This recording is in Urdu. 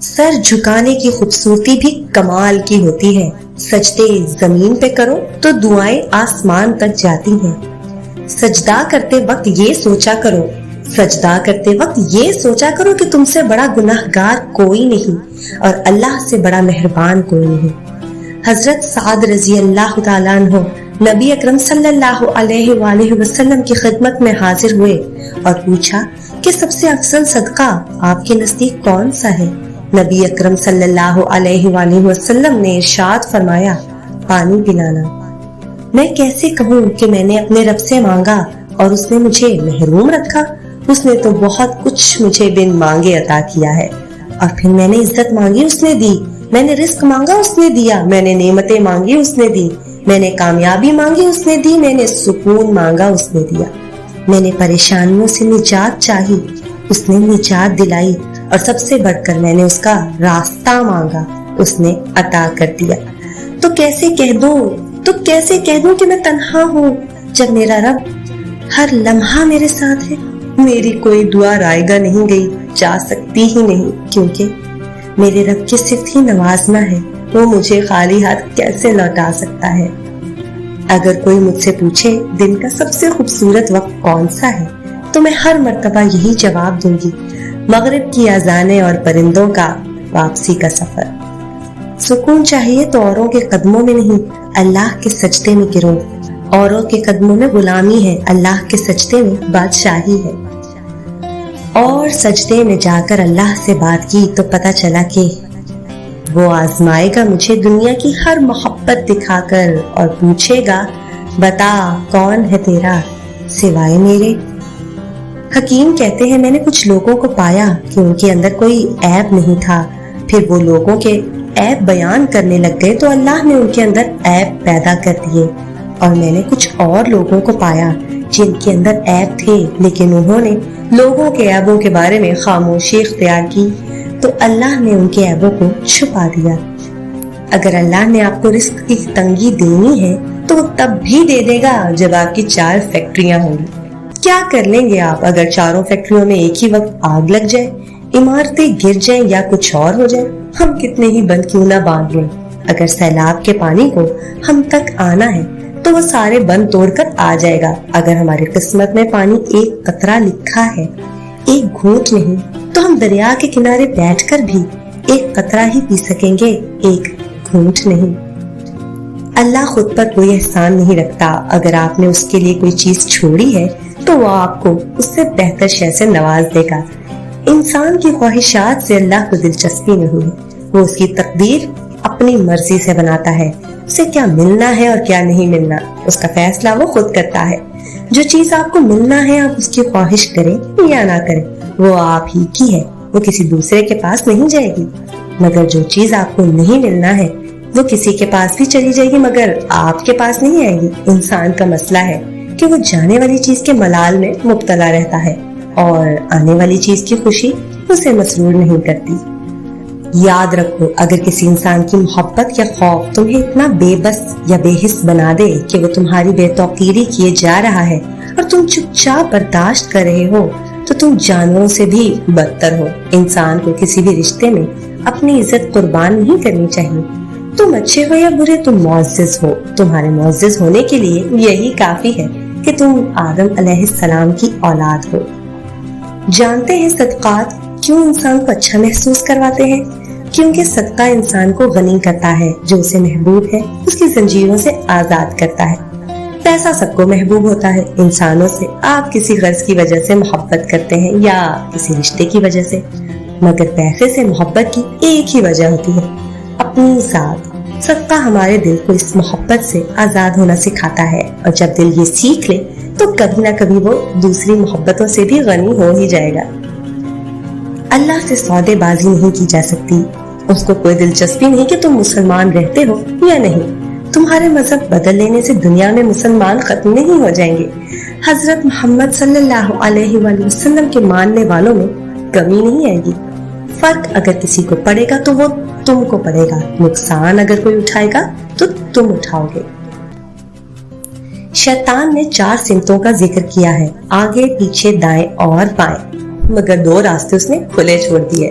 سر جھکانے کی خوبصورتی بھی کمال کی ہوتی ہے. سجدے زمین پہ کرو تو دعائیں آسمان تک جاتی ہیں. سجدہ کرتے وقت یہ سوچا کرو کہ تم سے بڑا گناہگار کوئی نہیں اور اللہ سے بڑا مہربان کوئی نہیں. حضرت سعد رضی اللہ تعالیٰ عنہ نبی اکرم صلی اللہ علیہ وآلہ وسلم کی خدمت میں حاضر ہوئے اور پوچھا کہ سب سے افضل صدقہ آپ کے نزدیک کون سا ہے؟ نبی اکرم صلی اللہ علیہ وآلہ وسلم نے ارشاد فرمایا، پانی پلانا. میں کیسے کہوں کہ میں نے اپنے رب سے مانگا اور اس نے مجھے محروم رکھا؟ اس نے تو بہت کچھ مجھے بن مانگے عطا کیا ہے. اور پھر میں نے عزت مانگی، اس نے دی. میں نے رزق مانگا، اس نے دیا. میں نے نعمتیں مانگی، اس نے دی. میں نے کامیابی مانگی، اس نے دی. میں نے سکون مانگا، اس نے دیا. میں نے پریشانیوں سے نجات چاہی، اس نے نجات دلائی. اور سب سے بڑھ کر میں نے اس کا راستہ مانگا، اس نے عطا کر دیا. تو کیسے کہہ دوں کہ میں تنہا ہوں جب میرا رب ہر لمحہ میرے ساتھ ہے. میری کوئی دعا رائے گا نہیں گئی، جا سکتی ہی نہیں، کیونکہ میرے رب کی صرف ہی نوازنا ہے. وہ مجھے خالی ہاتھ کیسے لوٹا سکتا ہے؟ اگر کوئی مجھ سے پوچھے دن کا سب سے خوبصورت وقت کون سا ہے تو میں ہر مرتبہ یہی جواب دوں گی، مغرب کی اذانیں اور پرندوں کا واپسی کا سفر. سکون چاہیے تو اوروں کے قدموں میں نہیں، اللہ کے سجدے میں گرو. اوروں کے قدموں میں غلامی ہے، اللہ کے سجدے میں بادشاہی ہے. اور سجدے میں جا کر اللہ سے بات کی تو پتہ چلا کہ وہ آزمائے گا مجھے دنیا کی ہر محبت دکھا کر اور پوچھے گا، بتا کون ہے تیرا سوائے میرے؟ حکیم کہتے ہیں میں نے کچھ لوگوں کو پایا کہ ان کے اندر کوئی عیب نہیں تھا، پھر وہ لوگوں کے عیب بیان کرنے لگ گئے تو اللہ نے ان کے اندر عیب پیدا کر دیے. اور میں نے کچھ اور لوگوں کو پایا جن کے اندر عیب تھے لیکن انہوں نے لوگوں کے عیبوں کے بارے میں خاموشی اختیار کی تو اللہ نے ان کے عیبوں کو چھپا دیا. اگر اللہ نے آپ کو رزق کی تنگی دینی ہے تو وہ تب بھی دے دے گا جب آپ کی 4 فیکٹریاں ہوں گی. کیا کر لیں گے آپ اگر 4 فیکٹریوں میں ایک ہی وقت آگ لگ جائے، عمارتیں گر جائیں یا کچھ اور ہو جائے؟ ہم کتنے ہی بند کیوں نہ باندھ لیں. اگر سیلاب کے پانی کو ہم تک آنا ہے تو وہ سارے بند توڑ کر آ جائے گا. اگر ہماری قسمت میں پانی ایک قطرہ لکھا ہے، ایک گھونٹ نہیں، تو ہم دریا کے کنارے بیٹھ کر بھی ایک قطرہ ہی پی سکیں گے، ایک گھونٹ نہیں. اللہ خود پر کوئی احسان نہیں رکھتا. اگر آپ نے اس کے لیے کوئی چیز چھوڑی ہے تو وہ آپ کو اس سے بہتر شے سے نواز دے گا. انسان کی خواہشات سے اللہ کو دلچسپی نہیں ہے. وہ اس کی تقدیر اپنی مرضی سے بناتا ہے. اسے کیا ملنا ہے اور کیا نہیں ملنا اس کا فیصلہ وہ خود کرتا ہے. جو چیز آپ کو ملنا ہے آپ اس کی خواہش کریں یا نہ کریں، وہ آپ ہی کی ہے، وہ کسی دوسرے کے پاس نہیں جائے گی. مگر جو چیز آپ کو نہیں ملنا ہے وہ کسی کے پاس بھی چلی جائے گی مگر آپ کے پاس نہیں آئے گی. انسان کا مسئلہ ہے کہ وہ جانے والی چیز کے ملال میں مبتلا رہتا ہے اور آنے والی چیز کی خوشی اسے مسرور نہیں کرتی. یاد رکھو، اگر کسی انسان کی محبت یا خوف تمہیں اتنا بے بس یا بے حس بنا دے کہ وہ تمہاری بے توقیری کیے جا رہا ہے اور تم چپ چاپ برداشت کر رہے ہو تو تم جانوروں سے بھی بدتر ہو. انسان کو کسی بھی رشتے میں اپنی عزت قربان نہیں کرنی چاہیے. تم اچھے ہو یا برے، تم معزز ہو. تمہارے معزز ہونے کے لیے یہی کافی ہے کہ تم آدم علیہ السلام کی اولاد ہو. جانتے ہیں صدقات کیوں انسان کو اچھا محسوس کرواتے ہیں؟ کیونکہ صدقہ انسان کو غنی کرتا ہے، جو اسے محبوب ہے اس کی زنجیروں سے آزاد کرتا ہے. پیسہ سب کو محبوب ہوتا ہے. انسانوں سے آپ کسی غرض کی وجہ سے محبت کرتے ہیں یا کسی رشتے کی وجہ سے، مگر پیسے سے محبت کی ایک ہی وجہ ہوتی ہے، اپنی ذات. صدقہ ہمارے دل کو اس محبت سے آزاد ہونا سکھاتا ہے اور جب دل یہ سیکھ لے تو کبھی نہ کبھی وہ دوسری محبتوں سے بھی غنی ہو ہی جائے گا. اللہ سے سودے بازی نہیں کی جا سکتی. اس کو کوئی دلچسپی نہیں کہ تم مسلمان رہتے ہو یا نہیں. تمہارے مذہب بدل لینے سے دنیا میں مسلمان ختم نہیں ہو جائیں گے. حضرت محمد صلی اللہ علیہ وآلہ وسلم کے ماننے والوں میں کمی نہیں آئے گی. فرق اگر کسی کو پڑے گا تو وہ تم کو پڑے گا. نقصان اگر کوئی اٹھائے گا تو تم اٹھاؤ گے. شیطان نے 4 سمتوں کا ذکر کیا ہے، آگے پیچھے دائیں اور بائیں، مگر 2 راستے اس نے کھلے چھوڑ دیے.